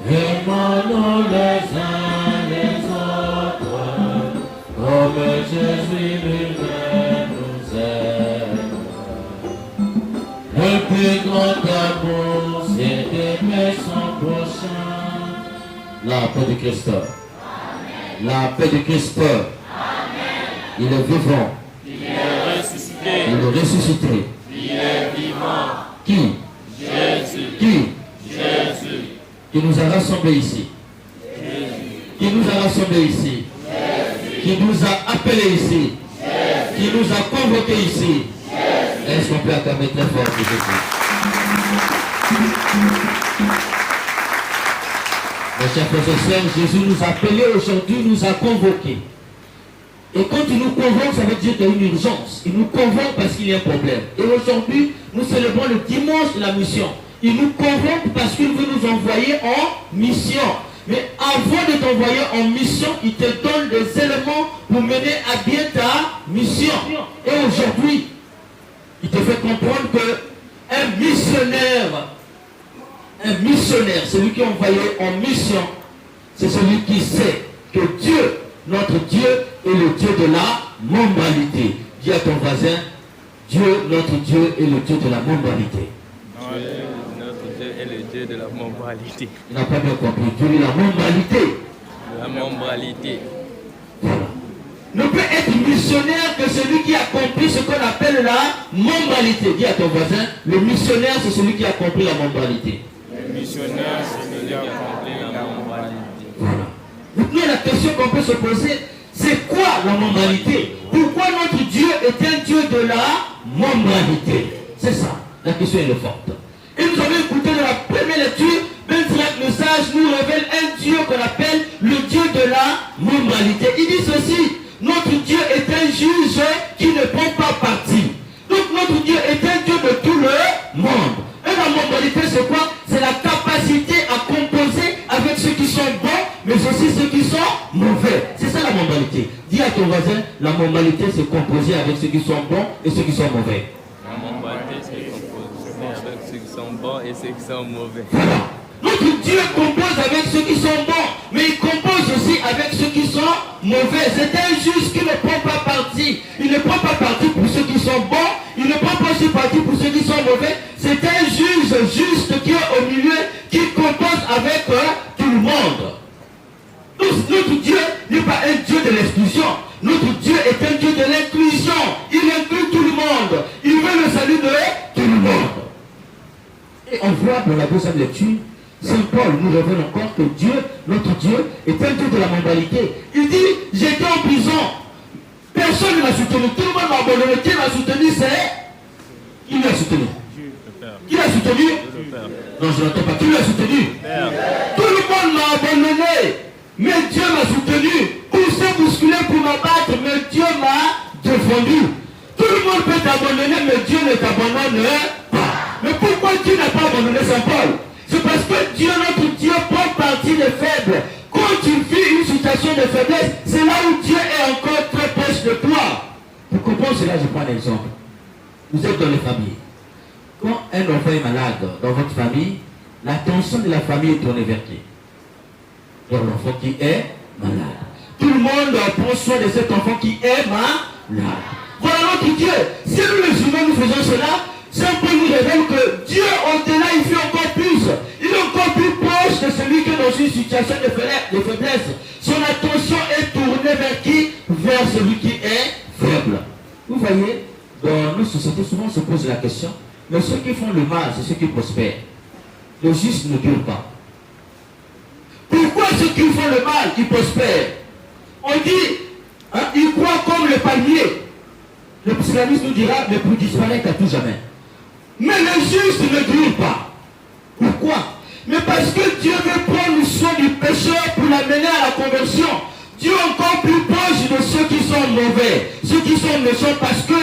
aimons-nous les uns les autres, comme Jésus lui-même nous aime. Le plus grand amour, c'est d'aimer son prochain. La paix de Christ. Amen. La paix de Christ. Amen. Il est vivant. Il est ressuscité. Il est ressuscité. Il est vivant. Qui? Jésus. Qui? Jésus. Qui nous a rassemblés ici. Jésus. Qui nous a rassemblés ici. Jésus. Qui nous a appelés ici. Jésus. Qui nous a convoqués ici. Jésus. Est-ce qu'on peut acclamer très fort pour Jésus? Mes chers frères et sœurs, Jésus nous a appelés aujourd'hui, nous a convoqués. Et quand il nous convoque, ça veut dire qu'il y a une urgence. Il nous convoque parce qu'il y a un problème. Et aujourd'hui, nous célébrons le dimanche de la mission. Il nous convoque parce qu'il veut nous envoyer en mission. Mais avant de t'envoyer en mission, il te donne des éléments pour mener à bien ta mission. Et aujourd'hui, il te fait comprendre qu'un missionnaire, celui qui est envoyé en mission, c'est celui qui sait que Dieu, notre Dieu, est le Dieu de la mondialité. Dis à ton voisin, Dieu, notre Dieu, est le Dieu de la mondialité. Notre Dieu est le Dieu de la mondialité. Il n'a pas bien compris. Dieu est la mondialité. La mondialité. Voilà. Ne peut être missionnaire que celui qui a compris ce qu'on appelle la mondialité. Dis à ton voisin, le missionnaire, c'est celui qui a compris la mondialité. Le missionnaire, c'est celui qui a compris la mondialité. Voilà. Maintenant, la question qu'on peut se poser, c'est quoi la mondialité? Pourquoi notre Dieu est un Dieu de la mondialité? C'est ça, la question est forte. Et nous avons écouté dans la première lecture, le sage nous révèle un Dieu qu'on appelle le Dieu de la mondialité. Il dit ceci, notre Dieu est un juge qui ne prend pas parti. Donc notre Dieu est un Dieu de tout le monde. Et la mondialité, c'est quoi? C'est la capacité à composer avec ceux qui sont bons, mais aussi ceux qui sont mauvais. C'est ça la mondialité. Dis à ton voisin, la mondialité, c'est composer avec ceux qui sont bons et ceux qui sont mauvais. La mondialité, c'est composer avec ceux qui sont bons et ceux qui sont mauvais. Voilà. Notre Dieu compose avec ceux qui sont bons, mais il compose aussi avec ceux qui sont mauvais. C'est un juge qui ne prend pas parti. Il ne prend pas parti pour ceux qui sont bons, il ne prend pas aussi parti pour ceux qui sont mauvais. C'est un juge juste qui est au milieu, qui compose avec tout le monde. Notre Dieu n'est pas un Dieu de l'exclusion. Notre Dieu est un Dieu de l'inclusion. Il inclut tout le monde. Il veut le salut de tout le monde. Et on voit dans la deuxième lecture, Saint Paul nous révèle encore que Dieu, notre Dieu, est un Dieu de la mondialité. Il dit, j'étais en prison. Personne ne m'a soutenu. Tout le monde m'a abandonné. Qui m'a soutenu, c'est... Qui l'a soutenu? Qui l'a soutenu? Non, je n'entends pas. Qui l'a soutenu? Tout le monde m'a abandonné. Mais Dieu m'a soutenu. Poussé, bousculé pour m'abattre, mais Dieu m'a défendu. Tout le monde peut t'abandonner, mais Dieu ne t'abandonne pas. Mais pourquoi Dieu n'a pas abandonné Saint Paul? C'est parce que Dieu, notre Dieu, prend parti des faibles. Quand tu vis une situation de faiblesse, c'est là où Dieu est encore très proche de toi. Pour comprendre cela, je prends un exemple. Vous êtes dans les familles. Quand un enfant est malade dans votre famille, l'attention de la famille est tournée vers qui? Vers l'enfant qui est malade. Tout le monde prend soin de cet enfant qui est malade. Voilà notre Dieu. Si nous les humains nous faisons cela, Saint Paul nous révèle que Dieu, au-delà, il fait encore plus. Il est encore plus proche de celui qui est dans une situation de faiblesse. Son attention est tournée vers qui? Vers celui qui est faible. Vous voyez, dans nos sociétés, souvent on se pose la question, mais ceux qui font le mal, c'est ceux qui prospèrent. Le juste ne dure pas. Pourquoi ceux qui font le mal, ils prospèrent? On dit, hein, ils croient comme le palmier. Le psychanalyste nous dira, mais pour disparaître à tout jamais. Mais le juste ne dure pas. Pourquoi? Mais parce que Dieu veut prendre soin du pécheur pour l'amener à la conversion. Dieu est encore plus proche de ceux qui sont mauvais, ceux qui sont méchants, parce que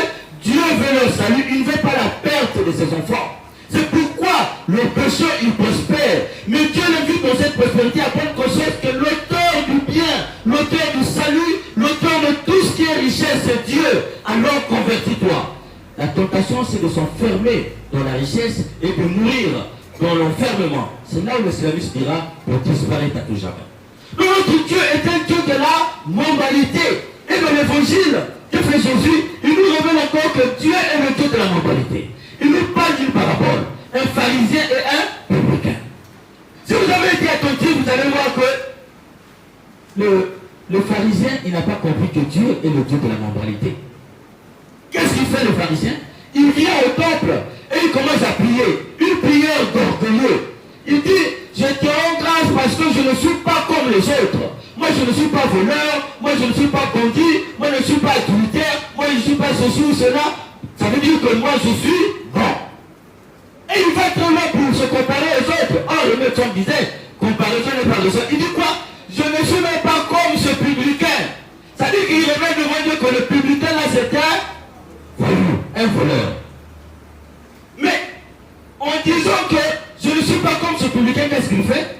Dieu veut leur salut, il ne veut pas la perte de ses enfants. C'est pourquoi le pécheur, il prospère. Mais Dieu l'invite dans cette prospérité à prendre conscience que l'auteur du bien, l'auteur du salut, l'auteur de tout ce qui est richesse, c'est Dieu. Alors convertis-toi. La tentation, c'est de s'enfermer dans la richesse et de mourir dans l'enfermement. C'est là où l'esclavisme ira pour disparaître à tout jamais. Notre Dieu est un Dieu de la moralité. Et dans l'évangile que fait Jésus, il nous révèle encore que Dieu est le Dieu de la moralité. Il nous parle d'une parabole. Un pharisien et un publicain. Si vous avez été attentif, vous allez voir que le pharisien, il n'a pas compris que Dieu est le Dieu de la moralité. Qu'est-ce qu'il fait le pharisien? Il vient au temple et il commence à prier. Une prière d'orgueilleux. Il dit, je te rends grâce parce que je ne suis pas comme les autres. Moi je ne suis pas voleur, moi je ne suis pas bandit, moi je ne suis pas adultère, moi je ne suis pas ceci ou cela. Ça veut dire que moi je suis bon. Et il va trop loin pour se comparer aux autres. Oh, le médecin disait, comparaison n'est pas de ça. Il dit quoi? Je ne suis même pas comme ce publicain. Ça veut dire qu'il révèle devant Dieu que le publicain là c'était un voleur. Mais en disant que je ne suis pas comme ce publicain, qu'est-ce qu'il fait?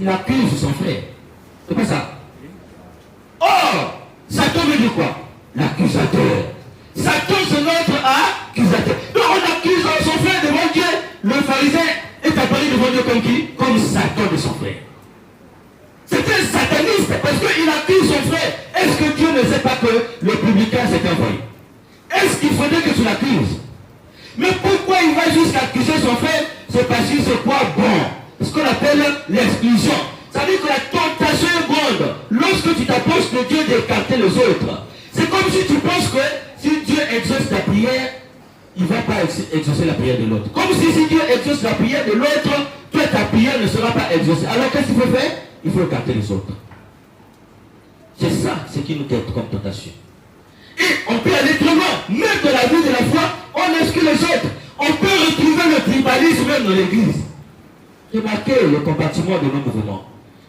Il accuse son frère. C'est pas ça. Or, Satan veut dire quoi? L'accusateur. Satan c'est notre accusateur. Donc on accuse son frère devant Dieu. Le pharisien est apparu devant Dieu comme qui? Comme Satan de son frère. C'est un sataniste parce qu'il accuse son frère. Est-ce que Dieu ne sait pas que le publicain s'est envoyé? Est-ce qu'il faudrait que tu l'accuses? Mais pourquoi il va jusqu'à accuser son frère? C'est parce qu'il se croit bon. Ce qu'on appelle l'exclusion. Ça veut dire que la tentation est grande. Lorsque tu t'approches de Dieu d'écarter les autres. C'est comme si tu penses que si Dieu exauce ta prière, il ne va pas exaucer la prière de l'autre. Comme si Dieu exauce la prière de l'autre, toi ta prière ne sera pas exaucée. Alors qu'est-ce qu'il faut faire? Il faut écarter les autres. C'est ça ce qui nous guette comme tentation. Et on peut aller très loin. Même dans la vie de la foi, on exclut les autres. On peut retrouver le tribalisme même dans l'église. Remarquez le compartiment de nos mouvements.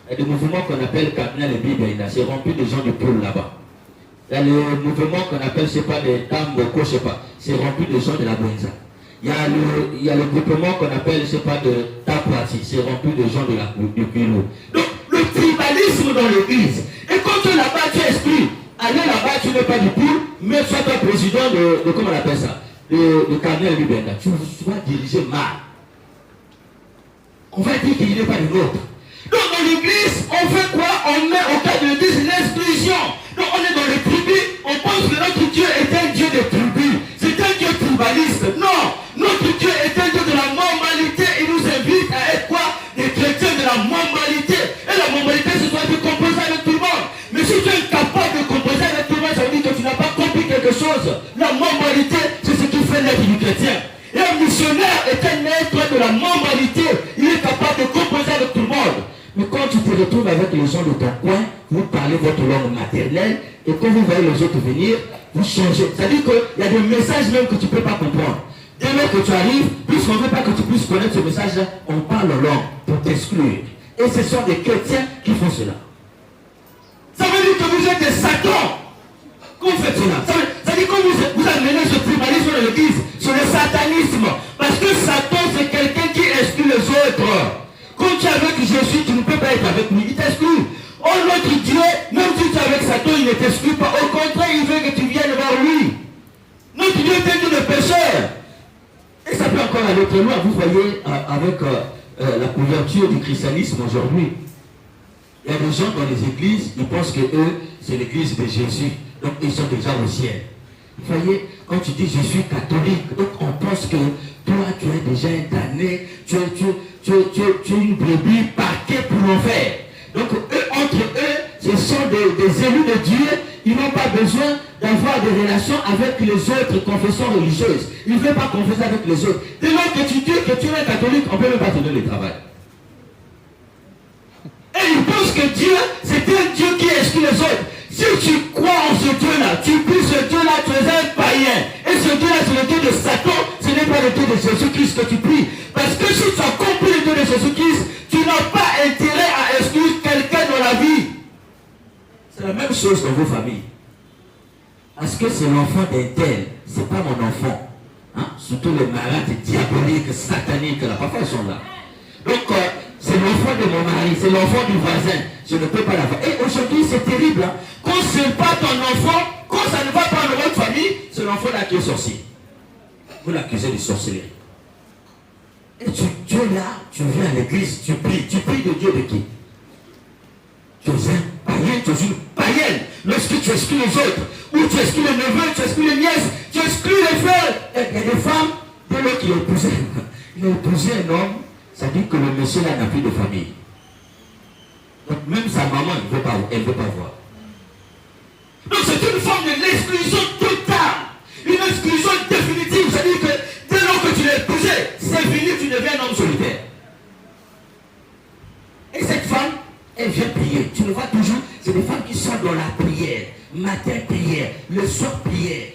Il y a des mouvements qu'on appelle Kamina les Bibaïna. C'est rempli de gens du pôle là-bas. Il y a le mouvement qu'on appelle, je ne sais pas, les Tamboko, je ne sais pas. C'est rempli de gens de la Benza. Il y a le groupement qu'on appelle, je ne sais pas, de Tapouati. C'est rempli de gens du Pilo. Donc, le tribalisme dans l'église. Et quand tu es là-bas, tu es exclu. Aller là-bas, tu n'es pas du poule, mais sois toi président de comment on appelle ça, de Kamina Libenda. Tu vas diriger mal. On va dire qu'il n'est pas de l'autre. Donc dans l'église, on fait quoi? On met au cas de l'église l'exclusion. Donc on est dans les tribus, on pense que notre Dieu est un Dieu de tribus. C'est un Dieu tribaliste. Non, notre Dieu est un Dieu de la normalité. Il nous invite à être quoi? Des chrétiens de la normalité. Et la normalité, c'est toi de composer avec tout le monde. Mais si tu es incapable de composer avec tout le monde, ça veut dire que tu n'as pas compris quelque chose. La normalité, c'est ce qui fait l'être du chrétien. Et un missionnaire est un être de la normalité. Il est capable de composer avec tout le monde. Mais quand tu te retrouves avec les gens de ton coin, vous parlez votre langue maternelle, et quand vous voyez les autres venir, vous changez. C'est-à-dire qu'il y a des messages même que tu ne peux pas comprendre. Dès lors que tu arrives, puisqu'on ne veut pas que tu puisses connaître ce message-là, on parle en langue pour t'exclure. Et ce sont des chrétiens qui font cela. Ça veut dire que vous êtes des satans. Quand vous faites cela, ça veut dire que vous amenez ce tribalisme dans l'église, sur le satanisme. Parce que Satan, c'est quelqu'un qui exclut les autres. Quand tu es avec Jésus, tu ne peux pas être avec lui, il t'exclut. Oh, notre Dieu, même si tu es avec Satan, il ne t'exclut pas. Au contraire, il veut que tu viennes vers lui. Notre Dieu est un Dieu de pécheurs. Et ça peut encore aller très loin. Vous voyez, avec la couverture du christianisme aujourd'hui, il y a des gens dans les églises, ils pensent que eux, c'est l'église de Jésus. Donc, ils sont déjà au ciel. Vous voyez, quand tu dis je suis catholique, donc on pense que toi, tu es déjà un damné, tu es une brebis parquée pour l'enfer. Donc, eux, entre eux, ce sont des élus de Dieu. Ils n'ont pas besoin d'avoir des relations avec les autres confessions religieuses. Ils ne veulent pas confesser avec les autres. Dès lors que tu dis que tu es un catholique, on ne peut même pas te donner le travail. Et ils pensent que Dieu, c'est un Dieu qui exclut les autres. Si tu crois en ce Dieu-là, tu pries ce Dieu-là, tu es un païen. Et ce Dieu-là, c'est le Dieu de Satan, ce n'est pas le Dieu de Jésus-Christ que tu pries. Parce que si tu as compris le Dieu de Jésus-Christ, tu n'as pas intérêt à exclure quelqu'un dans la vie. C'est la même chose dans vos familles. Parce que c'est l'enfant d'un tel, c'est pas mon enfant. Hein? Surtout les malades diaboliques, sataniques, là, parfois ils sont là. Donc, c'est l'enfant de mon mari, c'est l'enfant du voisin. Je ne peux pas l'avoir. Et aujourd'hui, c'est terrible. Hein? Quand ce n'est pas ton enfant, quand ça ne va pas dans votre famille, c'est l'enfant là qui est sorcier. Vous l'accusez de sorcellerie. Et tu es là, tu viens à l'église, tu pries de Dieu de qui? Tu es un païen, tu es une païenne. Lorsque tu exclus les autres, ou tu exclus les neveux, tu exclus les nièces, tu exclus les frères. Il y a des femmes, dès lors qu'il a épousé un homme, ça dit que le monsieur là n'a plus de famille. Donc même sa maman, elle ne veut pas voir. Donc c'est une forme de l'exclusion totale. Une exclusion définitive. C'est-à-dire que dès lors que tu l'as épousé, c'est fini, tu deviens un homme solitaire. Et cette femme, elle vient prier. Tu le vois toujours, c'est des femmes qui sont dans la prière. Matin prière, le soir prière,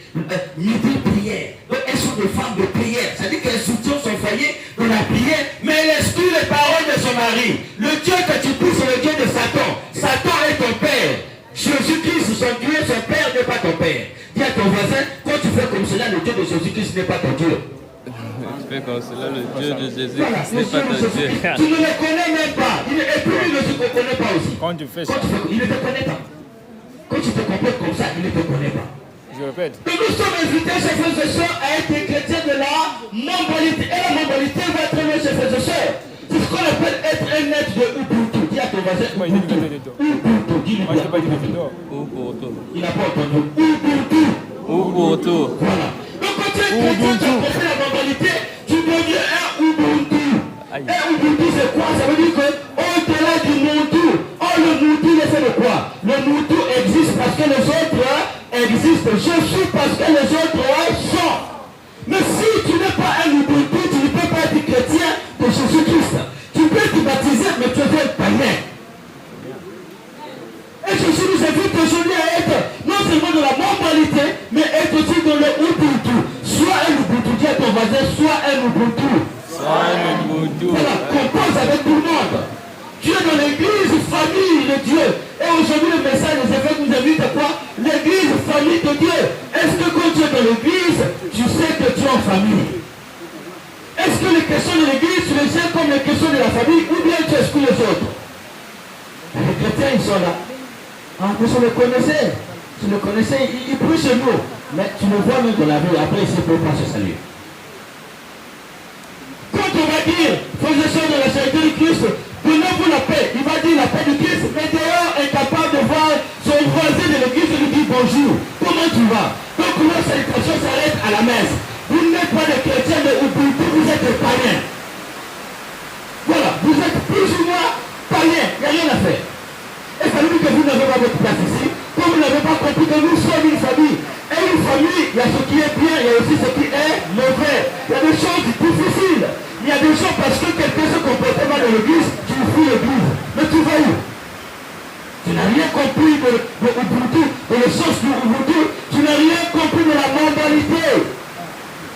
midi prière. Donc elles sont des femmes de prière. C'est-à-dire qu'elles soutiennent son foyer dans la prière, mais elle exclut les paroles de son mari. Le Dieu que tu pries, c'est le Dieu de Satan. Satan est ton père. Jésus-Christ, son Dieu, son père n'est pas ton père. Dis à ton voisin, quand tu fais comme cela, le Dieu de Jésus-Christ n'est pas ton Dieu. Tu fais comme cela, le Dieu de Jésus Voilà, n'est pas ton Dieu. Tu ne le connais même pas. Et puis lui ne se connaît pas aussi. Quand tu fais ça, Il ne te connaît pas. Quand tu te comportes comme ça, il ne te connaît pas. je répète. Donc nous sommes invités, chers frères et sœurs, à être des chrétiens de la moralité. Et la moralité va être loin, chers frères et sœurs. C'est ce qu'on appelle être un être de Ubuntu. Dis à ton voisin, Moi, il dit que tu es Ubuntu. Dis-lui Moi, je t'ai pas dit bien. que tu es dehors. Il n'a pas entendu. Ubuntu. Voilà. Donc quand tu es chrétien, tu as compris la moralité, tu deviens un Ubuntu. Aïe. Un Ubuntu, c'est quoi? Ça veut dire que au-delà du Ubuntu, le Ubuntu, il est fait de quoi? Le Ubuntu existe parce que les autres existent. Je suis parce que les autres sont. Mais si tu n'es pas un Ubuntu, tu ne peux pas être chrétien de Jésus-Christ. Tu peux te baptiser, mais tu es un païen. Et Jésus nous invite aujourd'hui à être non seulement dans la moralité, mais être aussi dans le Ubuntu. Soit un Ubuntu, dis à ton voisin, soit un Ubuntu. Voilà, compose avec tout le monde. Tu es dans l'église, famille de Dieu. Et aujourd'hui, le message des évêques nous invite à quoi? L'église, famille de Dieu. Est-ce que quand tu es dans l'église, tu sais que tu es en famille? Est-ce que les questions de l'église, tu les sais comme les questions de la famille, ou bien tu exclus les autres? Les chrétiens, ils sont là. Ah, vous le connaissez. Tu le connaissais, il prie chez nous. Mais tu le vois même dans la vie, après il ne peut pas se saluer. Quand on va dire, frères et sœurs de la charité du Christ, donnez-vous la paix, il va dire la paix du Christ, mais dehors incapable de voir son voisin de l'église et lui dire bonjour. Comment tu vas? Donc nos salutations s'arrêtent à la messe. Vous n'êtes pas des chrétiens de Ubuntu, vous êtes des païens. Voilà, vous êtes plus ou moins païens, il n'y a rien à faire. Et ça veut dire que vous n'avez pas votre place ici, comme vous n'avez pas compris que nous sommes une famille. Et une famille, il y a ce qui est bien, il y a aussi ce qui est mauvais. Il y a des choses difficiles. Il y a des choses parce que quelqu'un se comporte mal dans l'église, tu fuis l'église. Mais tu vas où? Tu n'as rien compris de Ubuntu, de le sens du Ubuntu. Tu n'as rien compris de la moralité.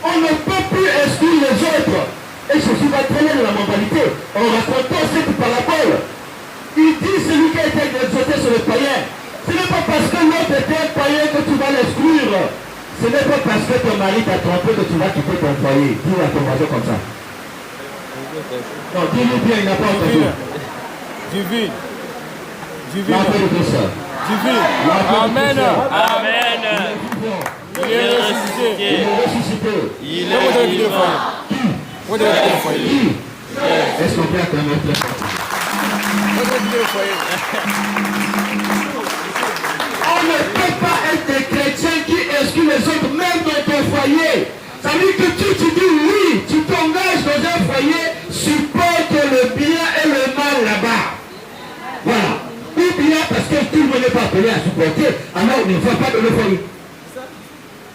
On ne peut plus exclure les autres. Et Jésus va traîner de la moralité. En racontant cette parabole, il dit celui qui a été exalté sur le païen. Ce n'est pas parce que l'autre était un païen que tu vas l'exclure. Ce n'est pas parce que ton mari t'a trompé que tu vas quitter ton foyer. Dis à ton voisin comme ça. Non, dis-lui bien, il n'a pas entendu. Divine. La paix de ça. Divine. Amen. Amen. Il est ressuscité. Il est ressuscité. Il Comment tu as est quitté le vivant. foyer? Où tu as quitté le foyer? Qui? Est-ce qu'on peut acclamer très fort? Où tu as quitté le foyer? On ne peut pas être des chrétiens qui excluent les autres, même dans ton foyer. Ça veut dire que tu dis oui, tu t'engages dans un foyer, supporte le bien et le mal là-bas. Voilà. Ou bien parce que tout le monde n'est pas appelé à supporter, alors on ne va pas dans le foyer.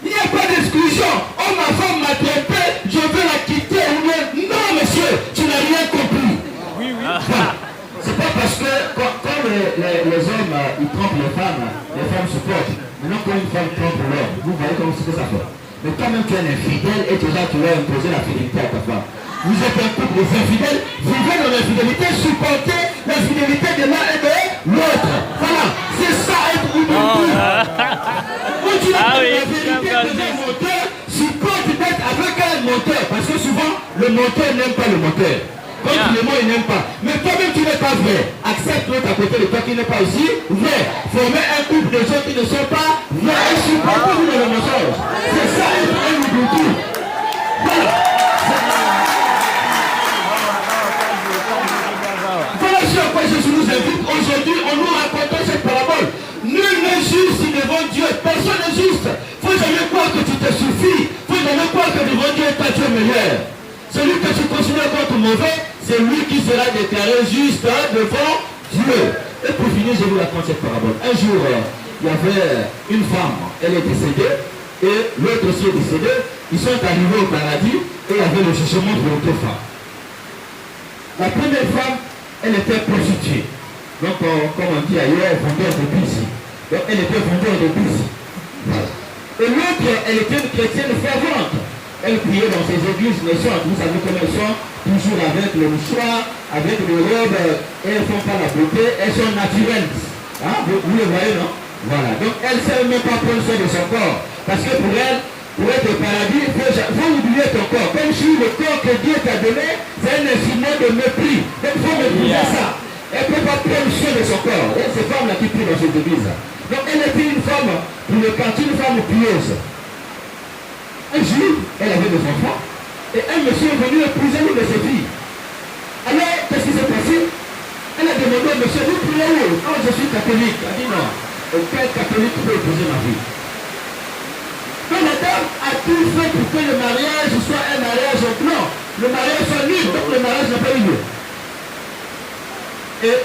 Il n'y a pas d'exclusion. Oh, ma femme m'a trompé, je veux la quitter. Non, monsieur, tu n'as rien compris. Oui, oui. Voilà. C'est pas parce que quand les hommes ils trompent les femmes supportent. Maintenant quand une femme trompe l'homme, vous voyez comment c'est que ça fait. Mais quand même tu es un infidèle et déjà tu vas imposer la fidélité à ta femme. Vous êtes un couple des infidèles, vivez dans l'infidélité, supportez l'infidélité de l'un et de l'autre. Voilà, c'est ça être Ubuntu. Quand tu as la vérité de un moteur, supporte d'être avec un moteur. Parce que souvent, le moteur n'aime pas le moteur. Quand tu le mot, il n'aime pas. Mais toi-même, tu n'es pas vrai. Accepte l'autre à côté de toi qui n'est pas aussi vrai. Formez un couple de gens qui ne sont pas vrais. Et supportez-vous dans le mensonge. C'est ça être un Ubuntu. Voilà. pourquoi Jésus nous invite aujourd'hui en nous racontant cette parabole. Nul n'est juste devant Dieu. Personne n'est juste. Il ne faut jamais croire que tu te suffis. Il ne faut jamais croire que devant Dieu, ta Dieu est meilleur. Celui que tu considères comme mauvais, c'est lui qui sera déclaré juste devant Dieu. Et pour finir, je vous raconte cette parabole. Un jour, il y avait une femme, elle est décédée, et l'autre aussi est décédé. Ils sont arrivés au paradis, et il y avait le jugement pour les deux femmes. La première femme, elle était prostituée. Donc, comme on dit ailleurs, vendeur de bus. Donc, elle était vendeur de bus. Voilà. Et l'autre, elle était une chrétienne fervente. Elle priait dans ses églises naissantes. Vous savez comment elles sont, toujours avec le mouchoir, avec le robe, elles ne font pas la beauté, elles sont naturelles. Hein? Vous le voyez, non? Voilà. Donc, elle ne sait même pas prendre soin de son corps. Parce que pour elle, pour être au paradis, il faut oublier ton corps. Comme si le corps que Dieu t'a donné, c'est un instrument de mépris. Donc, il faut mépriser ça. Elle ne peut pas prendre soin de son corps. Et c'est femme là qui prie dans cette église. Donc, elle était une femme, pour le quartier, une femme pieuse. Un jour, elle avait des enfants. Et un monsieur est venu épouser une de ses filles. Alors, qu'est-ce qui s'est passé? Elle a demandé au monsieur, vous priez où? Oh, je suis catholique. Elle a dit non. Aucun catholique peut épouser ma fille. Donc la dame a tout fait pour que le mariage soit un mariage blanc. Le mariage soit nul, donc le mariage n'a pas eu lieu. Et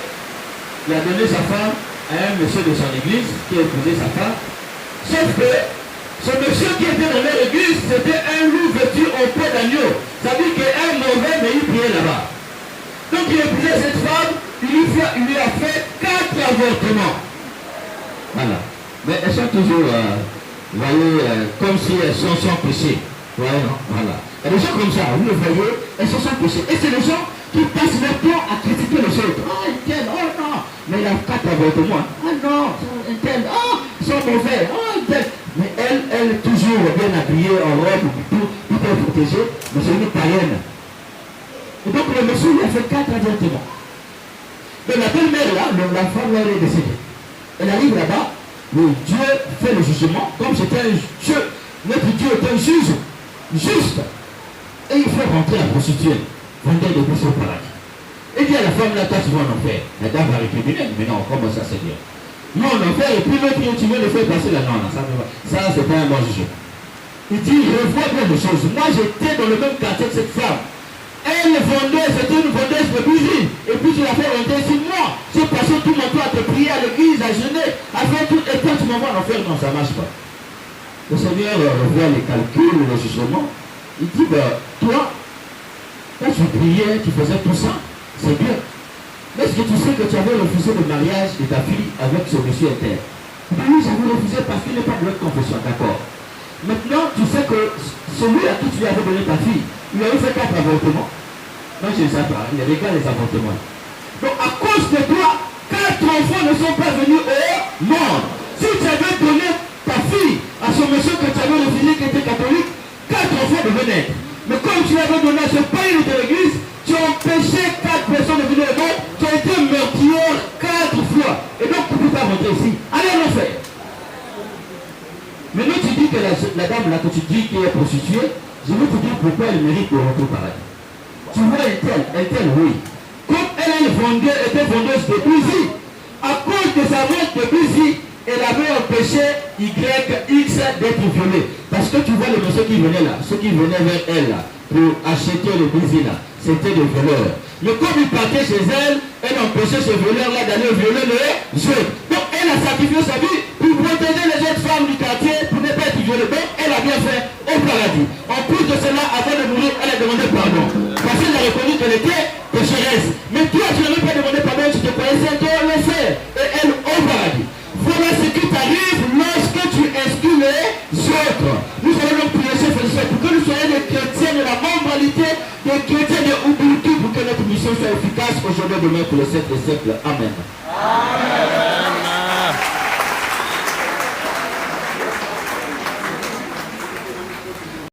il a donné sa femme à un monsieur de son église qui a épousé sa femme. Sauf que ce monsieur qui était dans leur église, c'était un loup vêtu en peau d'agneau. Ça veut dire qu'un mauvais, mais il priait là-bas. Donc il a épousé cette femme, il lui a fait 4 avortements. Voilà. Mais elles sont toujours... vous voyez, comme si elles sont sans péché. Vous voyez, non? Voilà. Il y a des gens comme ça, vous le voyez, elles sont sans péché. Et c'est les gens qui passent leur temps à critiquer les autres. Ah, une telle, oh non, mais il y a 4 avortements. Ah non, une telle, oh, ils sont mauvais, oh, une telle. Mais elle est toujours bien habillée en robe, tout est protégé, mais c'est une païenne. Et donc le monsieur lui a fait 4 avortements. Mais la belle-mère là, la femme là, elle est décédée. Elle arrive là-bas. Le Dieu fait le jugement, comme c'était un Dieu, notre Dieu est un juge juste. Et il fait rentrer la prostituée, vendeur de bouche au paradis. Il dit à la femme, là, toi tu vas en enfer. La dame va récriminer, mais non, comment ça c'est bien? Non, en enfer, et puis l'autre, tu veux le faire passer là, non, ça c'est pas un bon jugement. Il dit, je vois plein de choses. Moi j'étais dans le même quartier que cette femme. Elle vendait, c'était une vendeuse de bougies. Et puis tu l'as fait rentrer ici. Moi, j'ai passé tout mon temps à te prier à l'église, à jeûner, à faire tout. Et toi, tu m'envoies en enfer. Non, ça ne marche pas. Le Seigneur revoit les calculs, le jugement. Il dit, ben, toi, quand tu priais, tu faisais tout ça, c'est bien. Mais est-ce que tu sais que tu avais refusé le mariage de ta fille avec ce monsieur interne? Oui, j'avais refusé parce qu'il n'est pas de votre confession, d'accord. Maintenant, tu sais que celui à qui tu avais donné ta fille, il a eu fait 4 avortements. Non, je ne sais pas, il regarde les avortements. Donc, à cause de toi, 4 enfants ne sont pas venus au monde. Si tu avais donné ta fille à ce monsieur que tu avais refusé qui était catholique, 4 enfants devaient naître. Mais comme tu l'avais donné à ce pays de l'église, tu as empêché 4 personnes de venir au monde, tu as été meurtrière 4 fois. Et donc, tu ne peux pas rentrer ici. Allez en enfer. Maintenant, tu dis que la dame là que tu dis qui est prostituée, je vais te dire pourquoi elle mérite de rentrer au paradis. Tu vois, elle telle, oui. Comme elle était vendeuse de bougies, à cause de sa vente de bougies, elle avait empêché YX d'être violé. Parce que tu vois le monsieur qui venait là, ceux qui venaient vers elle là, pour acheter le bougies là, c'était des voleurs. Mais comme il partait chez elle, elle empêchait ce voleur là d'aller violer les jeunes. Donc elle a sacrifié sa vie pour protéger les autres femmes du quartier pour ne pas être violée. Donc elle a bien fait au paradis. En plus de cela, avant de mourir, elle a demandé pardon. Parce qu'elle a reconnu qu'elle était pécheresse. Mais toi, tu n'as même pas demandé pardon, tu te connaissais ton laisser. Et elle au paradis. Voilà ce qui t'arrive lorsque tu exclus les autres. Nous allons donc prier ce frère pour que nous soyons des chrétiens de la moralité, des chrétiens de Ubuntu, pour que notre mission soit efficace aujourd'hui et demain pour le siècle des siècles. Amen.